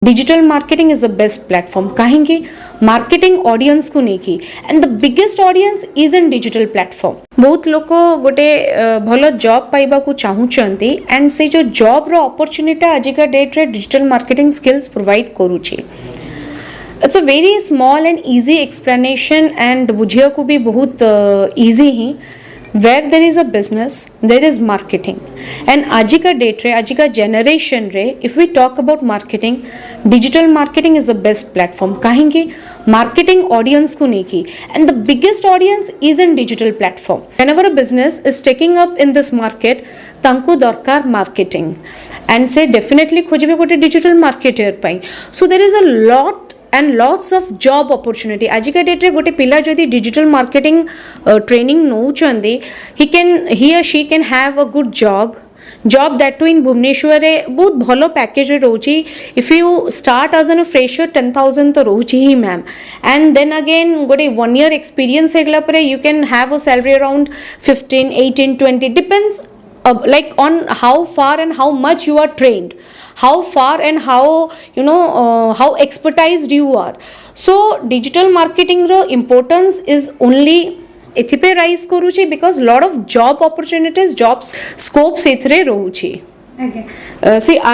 Digital marketing is the best platform कहीं marketing audience को नहीं and the biggest audience is in digital platform बहुत लोक गोटे भल जॉब पाइबा को चाहूँगी एंड से जो जॉब रो अपॉर्चुनिटी आजिका डेट रे डिजिटल मार्केटिंग स्किल्स प्रोवाइड करूची it's a very small and easy explanation and बुझिया को भी बहुत easy he where there is a business there is marketing and ajika date re ajika generation re if we talk about marketing digital marketing is the best platform kahingi marketing audience ko neki and the biggest audience is in digital platform whenever a business is taking up in this market tanku darkar marketing and say definitely khojbe gote digital marketer pai so there is a lot and lots of job opportunity आजिका date रे गोटे पिला जदि digital marketing training नौचंदी he or she can have a good job that too in Bhubaneswar रे बहुत भलो package रोची if you start as a fresher 10,000 तो रोची ही मैम and then again गोटे 1 year experience हेगला परे you can have a salary around 15 18 20 depends like on how far and how much you are trained how far and how how expertised you are so digital marketing ro importance is only ethipe rise karuchi because lot of job opportunities jobs scopes ethre rohuchi okay see I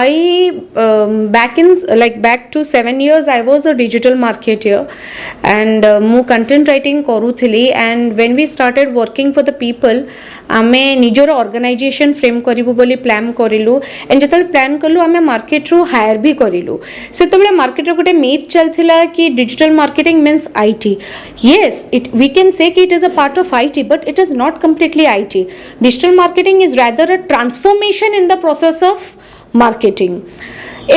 back to 7 years I was a digital marketer and mu content writing karuthili and when we started working for the people आमे निजर organisation frame करिबु बोली plan करिलु and जतल plan करलु आमे market रो higher भी करिलु से तबले market रो गोटे मीथ चलथिला कि digital marketing means IT yes it we can say कि it is a part of IT but it is not completely IT digital marketing is rather a transformation in the process of marketing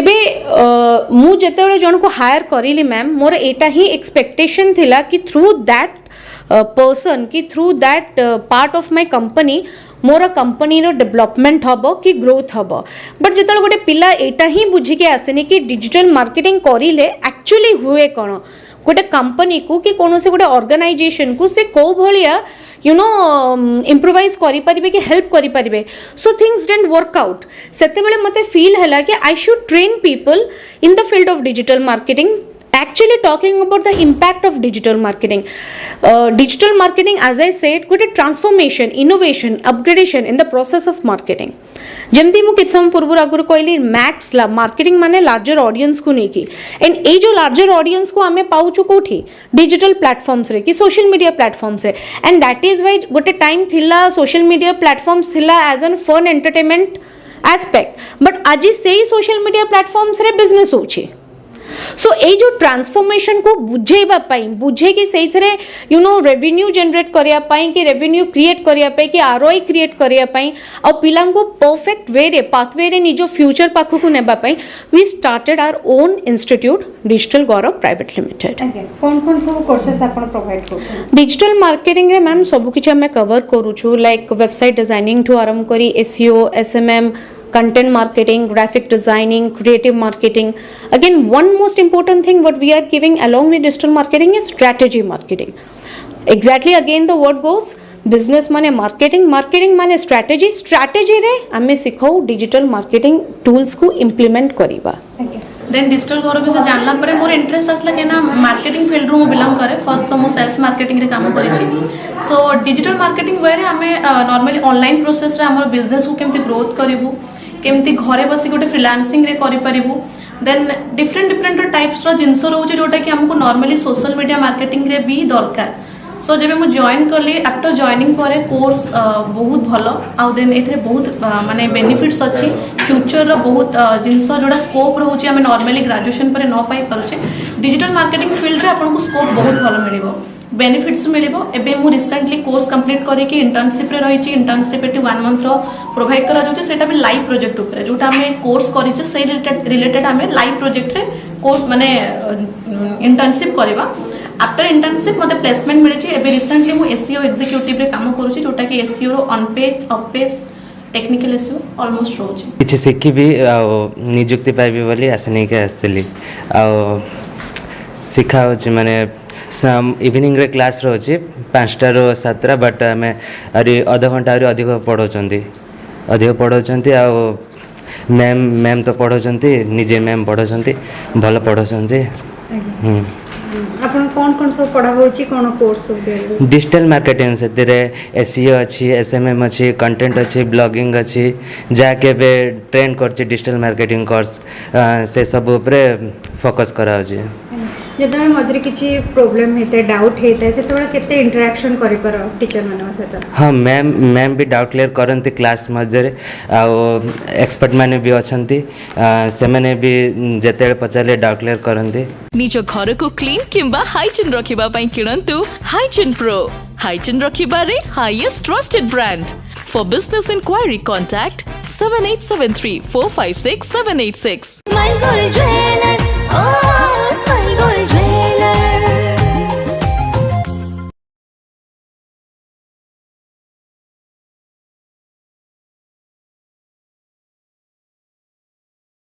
एबे मु जतले जन को higher करिली ma'am मोर एटा ही expectation थिला कि through that person कि through that part of my company मोर company रो development हबो कि ग्रोथ हबो बट जतल गोटे पिला एटा ही बुझी के आसेनी कि डिजिटल मार्केटिंग करिले एक्चुअली हुए कोन गोटे कंपनी को कि कोनो से गोटे ऑर्गेनाइजेशन को से को भलिया इम्प्रोवाइज करि परिबे कि हेल्प करि परिबे so things didn't work out सेते बेले मते फील हला कि I should train people in the field of digital marketing actually talking about the impact of digital marketing as I said got a transformation innovation upgradation in the process of marketing जेमती मु किछ समय पूर्व आगुर कहली max ला marketing माने larger audience को नेकी and ए जो larger audience को आमे पाउछु कोठी डिजिटल प्लेटफॉर्म्स रे कि सोशल मीडिया प्लेटफॉर्म्स रे एंड दैट इज व्हाई गोटे टाइम थिला सोशल मीडिया प्लेटफॉर्म्स थिला as an fun entertainment aspect but आज से सोशल मीडिया प्लेटफॉर्म्स रे बिजनेस होची सो ए जो ट्रांसफॉर्मेशन को बुझेबा पाई बुझे कि सेई थरे रेवेन्यू जनरेट करिया पाई कि रेवेन्यू क्रिएट करिया पाई कि आरओआई क्रिएट करिया पाई आ पिलां को परफेक्ट वे रे पाथवे रे निजो फ्यूचर पाखु को नेबा पाई we started our own institute Digital Gaurav Private Limited कोन कोन सब कोर्सेस आपण प्रोवाइड करू डिजिटल मार्केटिंग रे मैम सब किछ हमें कवर करू छु लाइक वेबसाइट डिजाइनिंग टू आरंभ करी SEO SMM content marketing graphic designing creative marketing again one most important thing what we are giving along with digital marketing is strategy marketing exactly again the word goes business माने marketing माने strategy रे हमें सिखाओ digital marketing tools को implement करिबा then digital गौरव से जानला परे मोर इंटरेस्ट आसला के ना मार्केटिंग फील्ड रो बिलोंग करे फर्स्ट तो मो सेल्स मार्केटिंग रे काम करिछि सो डिजिटल मार्केटिंग वे रे हमें नॉर्मली ऑनलाइन प्रोसेस रे हमर बिजनेस को केमती ग्रोथ करिवु केमती घरे बसी गोटे फ्रीलांसिंग रे करि परिबु देन डिफरेंट टाइप्स रो जिंस रोचे जोटा कि हमको नॉर्मली सोशल मीडिया मार्केटिंग रे भी दरकार सो जब मु जॉइन करली आफ्टर जॉइनिंग पर कोर्स बहुत भलो आउ देन एथरे बहुत माने बेनिफिट्स अछि फ्यूचर रो बहुत जिंस जोड़ा स्कोप रहउची हमें नॉर्मली ग्रेजुएशन पर न पाई परछे डिजिटल मार्केटिंग फील्ड रे आपन को स्कोप बहुत भलो मिलिबो बेनिफिट्स मिलिबो एबे मु रिसेंटली कोर्स कंप्लीट करी कि इंटर्नशिप रे रहिची इंटर्नशिप एटी 1 मंथ रो प्रोवाइड करा जोचे सेटा भी लाइव प्रोजेक्ट ऊपर जोटा हमें कोर्स करिचे से रिलेटेड हमें लाइव प्रोजेक्ट रे कोर्स माने इंटर्नशिप करबा आफ्टर इंटर्नशिप मते प्लेसमेंट मिले एबे रिसेंटली मु एसईओ एग्जीक्यूटिव रे काम करूची जोटा कि एसईओ रो on page off page technical SEO almost रोची किछि सिखी भी नियुक्ति पाइबी बोली आसने के आस्तली आ सिखा होची माने इवनिंग रे क्लास रोची 5टा रो 7टा बट हमें अरे आधा घंटा अधिक पढ़ाउछंती आ मैम तो पढ़ाउछन्ति निजे मैम पढ़ाउछन्ति भल पढ़ाउछन्ति ଆପଣ କଣ ସବୁ ପଢ଼ା ହେଉଛି କ'ଣ କୋର୍ସ ସବୁ ଦିଆଯାଉଛି? डिजिटल मार्केटिंग से एसईओ अच्छी एसएमएम अच्छी कंटेंट अच्छी ब्लॉगिंग अच्छी जहाँके ଏବେ ट्रेंड करछि डिजिटल मार्केटिंग कोर्स से सब उपरे फोकस कराउछि ଯେତେବେଳେ ମଝିରେ କିଛି ପ୍ରୋବ୍ଲେମ୍ ହେଇଥାଏ ଡାଉଟ୍ ହେଇଥାଏ ସେତେବେଳେ କେତେ ଇଣ୍ଟରାକ୍ସନ୍ କରିପାର ଟିଚରମାନଙ୍କ ସହିତ? हाँ मैम भी डाउट क्लियर करती क्लास मध्य एक्सपर्ट मैंने भी अच्छा से मैंने भी जिते पचारे डाउट क्लियर करती निज घर को क्लीन किंबा हाइजीन रखिबा पई किणंतु हाइजीन प्रो हाइजीन रखिबारे highest trusted brand for business enquiry contact 7873 456 786 Smile Gold Jewelers, oh